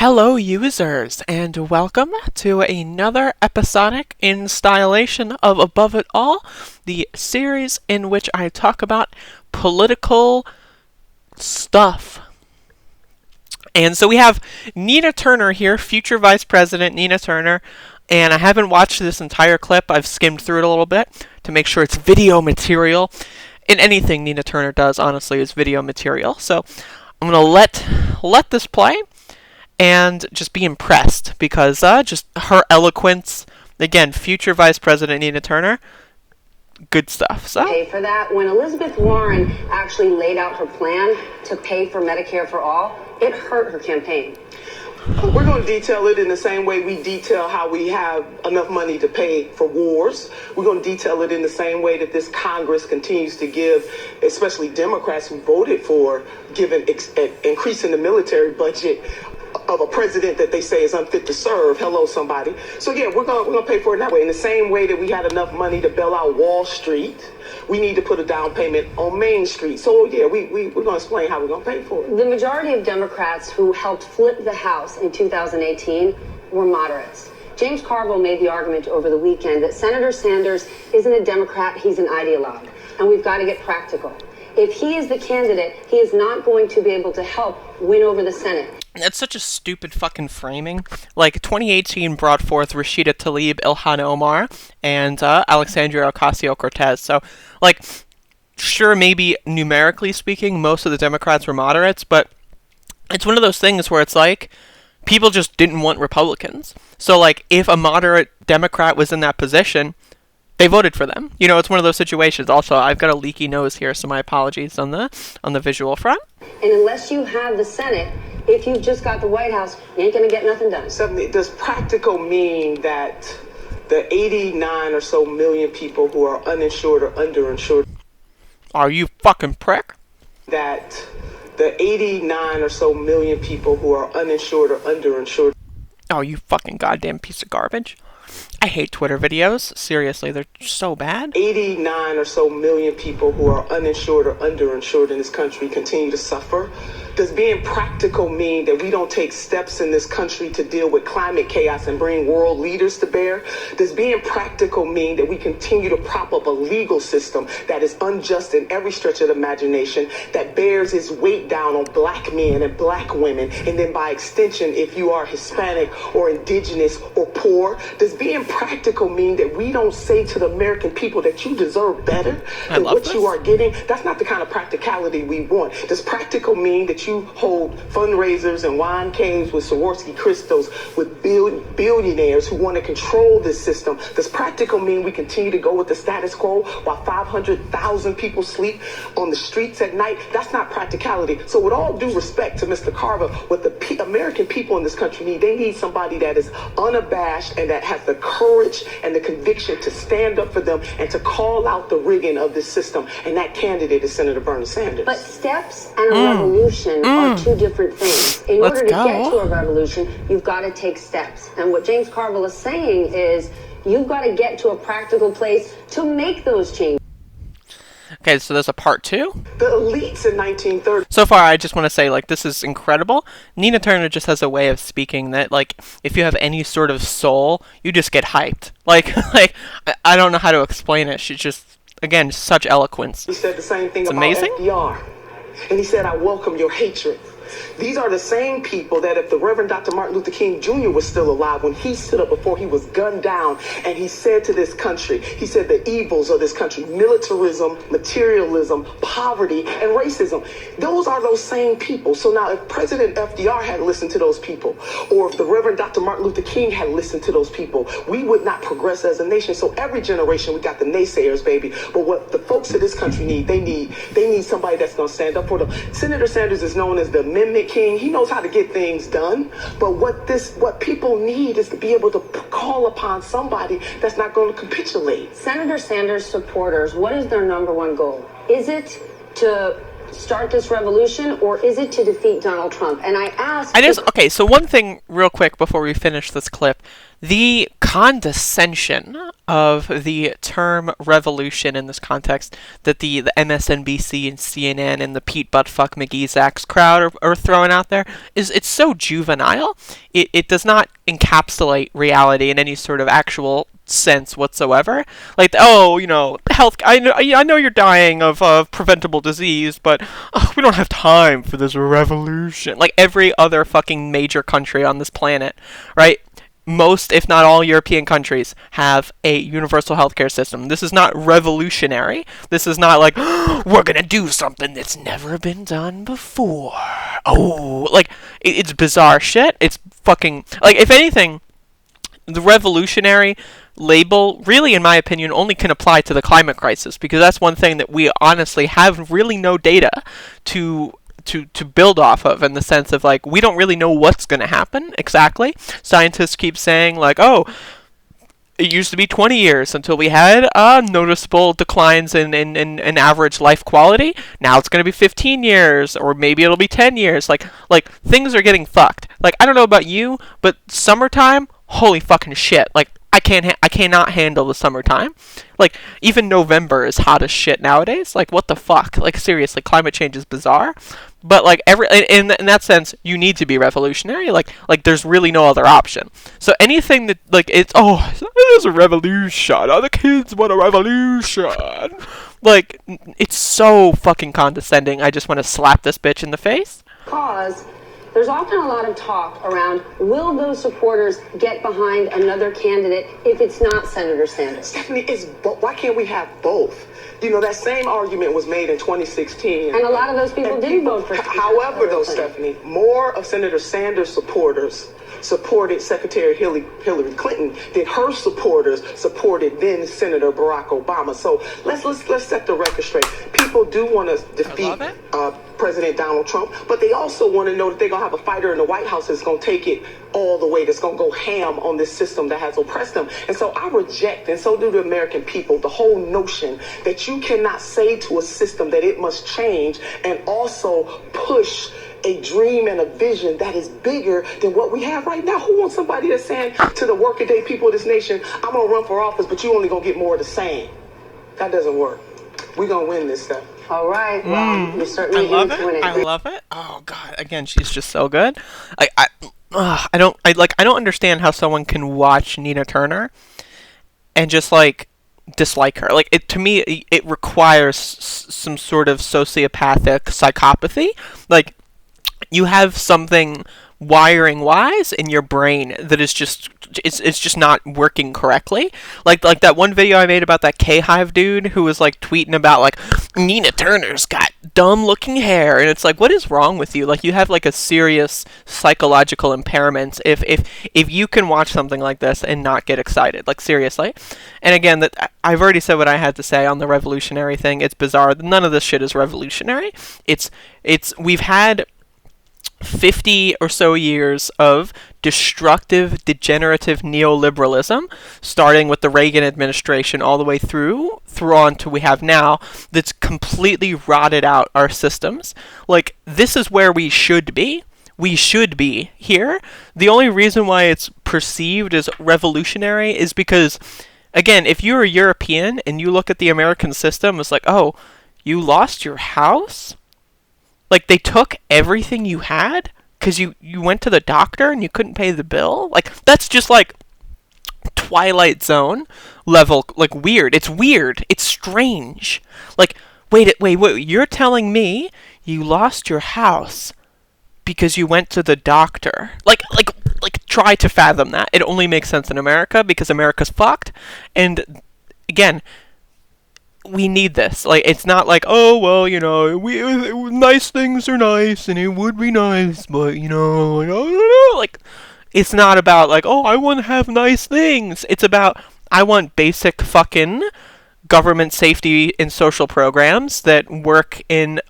Hello users, and welcome to another episodic installation of Above It All, the series in which I talk about political stuff. And so we have Nina Turner here, future Vice President Nina Turner, and I haven't watched this entire clip. I've skimmed through it a little bit to make sure it's video material. And anything Nina Turner does, honestly, is video material. So I'm going to let this play and just be impressed because just her eloquence. Again, future Vice President Nina Turner, good stuff. So pay for that. When Elizabeth Warren actually laid out her plan to pay for Medicare for all, it hurt her campaign. We're going to detail it in the same way we detail how we have enough money to pay for wars. We're going to detail it in the same way that this Congress continues to give, especially Democrats who voted for increasing the military budget of a president that they say is unfit to serve. Hello, somebody. So yeah, we're gonna pay for it that way. In the same way that we had enough money to bail out Wall Street, we need to put a down payment on Main Street. So yeah, we're gonna explain how we're gonna pay for it. The majority of Democrats who helped flip the House in 2018 were moderates. James Carville made the argument over the weekend that Senator Sanders isn't a Democrat, he's an ideologue. And we've got to get practical. If he is the candidate, he is not going to be able to help win over the Senate. That's such a stupid fucking framing. Like, 2018 brought forth Rashida Tlaib, Ilhan Omar, and Alexandria Ocasio-Cortez. So, like, sure, maybe numerically speaking, most of the Democrats were moderates, but it's one of those things where it's like, people just didn't want Republicans. So, like, if a moderate Democrat was in that position, they voted for them. You know, it's one of those situations. Also, I've got a leaky nose here, so my apologies on the visual front. And unless you have the Senate, if you've just got the White House, you ain't going to get nothing done. Does practical mean that the 89 or so million people who are uninsured or underinsured... Are you fucking prick? That the 89 or so million people who are uninsured or underinsured... Oh, you fucking goddamn piece of garbage. I hate Twitter videos. Seriously, they're so bad. 89 or so million people who are uninsured or underinsured in this country continue to suffer. Does being practical mean that we don't take steps in this country to deal with climate chaos and bring world leaders to bear? Does being practical mean that we continue to prop up a legal system that is unjust in every stretch of the imagination, that bears its weight down on black men and black women, and then by extension, if you are Hispanic or indigenous or poor? Does being practical mean that we don't say to the American people that you deserve better than what you are getting? That's not the kind of practicality we want. Does practical mean that you hold fundraisers and wine caves with Swarovski crystals with billionaires who want to control this system? Does practical mean we continue to go with the status quo while 500,000 people sleep on the streets at night? That's not practicality. So with all due respect to Mr. Carver, what the American people in this country need, they need somebody that is unabashed and that has the courage and the conviction to stand up for them and to call out the rigging of this system. And that candidate is Senator Bernie Sanders. But steps and a revolution are two different things. In order to get to a revolution, you've got to take steps. And what James Carville is saying is you've got to get to a practical place to make those changes. Okay, so there's a part two. The elites in 1930. So far, I just want to say, like, this is incredible. Nina Turner just has a way of speaking that, like, if you have any sort of soul, you just get hyped. Like I don't know how to explain it. She's just, again, such eloquence. He said the same thing it's about amazing. FDR. And he said, I welcome your hatred. These are the same people that if the Reverend Dr. Martin Luther King Jr. was still alive, when he stood up before he was gunned down and he said to this country, he said the evils of this country, militarism, materialism, poverty, and racism. Those are those same people. So now if President FDR had listened to those people, or if the Reverend Dr. Martin Luther King had listened to those people, we would not progress as a nation. So every generation, we got the naysayers, baby. But what the folks of this country need, they need somebody that's going to stand up for them. Senator Sanders is known as the Amendment King. He knows how to get things done. But what people need is to be able to call upon somebody that's not going to capitulate. Senator Sanders supporters, what is their number one goal? Is it to start this revolution, or is it to defeat Donald Trump? And I ask... Okay, so one thing real quick before we finish this clip The condescension of the term revolution in this context that the MSNBC and CNN and the Pete Buttfuck McGeezax crowd are throwing out there it's so juvenile. It does not encapsulate reality in any sort of actual sense whatsoever. Like, oh, health. I know you're dying of preventable disease, but we don't have time for this revolution. Like every other fucking major country on this planet, right? Most, if not all, European countries have a universal healthcare system. This is not revolutionary. This is not like, we're gonna do something that's never been done before. Oh, like, it's bizarre shit. It's fucking, like, if anything, the revolutionary label, really, in my opinion, only can apply to the climate crisis, because that's one thing that we honestly have really no data to build off of, in the sense of, like, we don't really know what's going to happen exactly. Scientists keep saying, like, oh, it used to be 20 years until we had noticeable declines in average life quality. Now it's going to be 15 years, or maybe it'll be 10 years. Like things are getting fucked. Like, I don't know about you, but summertime, holy fucking shit. Like, I cannot handle the summertime. Like, even November is hot as shit nowadays. Like, what the fuck? Like, seriously, climate change is bizarre. But, like, in that sense, you need to be revolutionary. Like there's really no other option. So anything that, like, it is a revolution. Oh, the kids want a revolution. Like, it's so fucking condescending. I just want to slap this bitch in the face. Cause there's often a lot of talk around, will those supporters get behind another candidate if it's not Senator Sanders? Stephanie, why can't we have both? That same argument was made in 2016. And a lot of those people did vote for However, though, Stephanie, more of Senator Sanders' supporters supported Secretary Hillary Clinton than her supporters supported then Senator Barack Obama. So let's set the record straight. People do want to defeat President Donald Trump, but they also want to know that they're going to have a fighter in the White House that's going to take it all the way, that's going to go ham on this system that has oppressed them. And so I reject, and so do the American people, the whole notion that you cannot say to a system that it must change and also push a dream and a vision that is bigger than what we have right now. Who wants somebody that's saying to the workaday people of this nation, I'm going to run for office, but you only going to get more of the same? That doesn't work. We're going to win this stuff. All right. Well, you're certainly I love it. Oh God! Again, she's just so good. I don't understand how someone can watch Nina Turner and just like dislike her. Like, to me, it requires some sort of sociopathic psychopathy. Like, you have something wiring wise in your brain that is just it's just not working correctly. Like that one video I made about that K-Hive dude who was like tweeting about like Nina Turner's got dumb looking hair, and it's like, what is wrong with you? Like, you have like a serious psychological impairment if you can watch something like this and not get excited. Like, seriously. And again, that I've already said what I had to say on the revolutionary thing. It's bizarre. None of this shit is revolutionary. We've had 50 or so years of destructive, degenerative neoliberalism, starting with the Reagan administration all the way through on to we have now, that's completely rotted out our systems. Like, this is where we should be. We should be here. The only reason why it's perceived as revolutionary is because, again, if you're a European and you look at the American system, it's like, oh, you lost your house? Like, they took everything you had because you went to the doctor and you couldn't pay the bill? Like, that's just like Twilight Zone level, like, weird. It's weird. It's strange. Like, wait, you're telling me you lost your house because you went to the doctor? Like, try to fathom that. It only makes sense in America because America's fucked. And, again, we need this. Like, it's not like, oh, well, nice things are nice, and it would be nice, but, I don't know. Like, it's not about, like, oh, I want to have nice things. It's about, I want basic fucking government safety and social programs that work in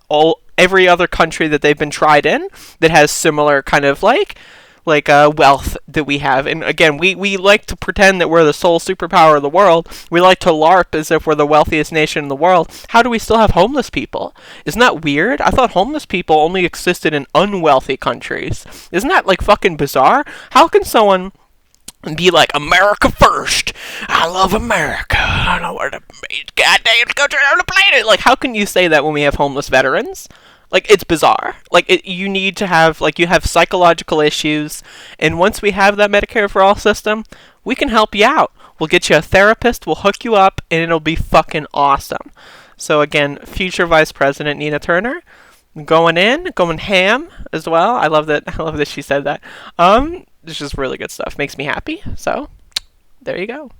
every other country that they've been tried in that has similar kind of, like wealth that we have. And again, we like to pretend that we're the sole superpower of the world. We like to LARP as if we're the wealthiest nation in the world. How do we still have homeless people? Isn't that weird? I thought homeless people only existed in unwealthy countries. Isn't that, like, fucking bizarre? How can someone and be like, America first. I love America. I don't know where to goddamn go turn on the planet. Like, how can you say that when we have homeless veterans? Like, it's bizarre. Like, you need to have, like, you have psychological issues, and once we have that Medicare for All system, we can help you out. We'll get you a therapist, we'll hook you up, and it'll be fucking awesome. So again, future Vice President Nina Turner, going ham as well. I love that she said that. It's just really good stuff. Makes me happy. So, there you go.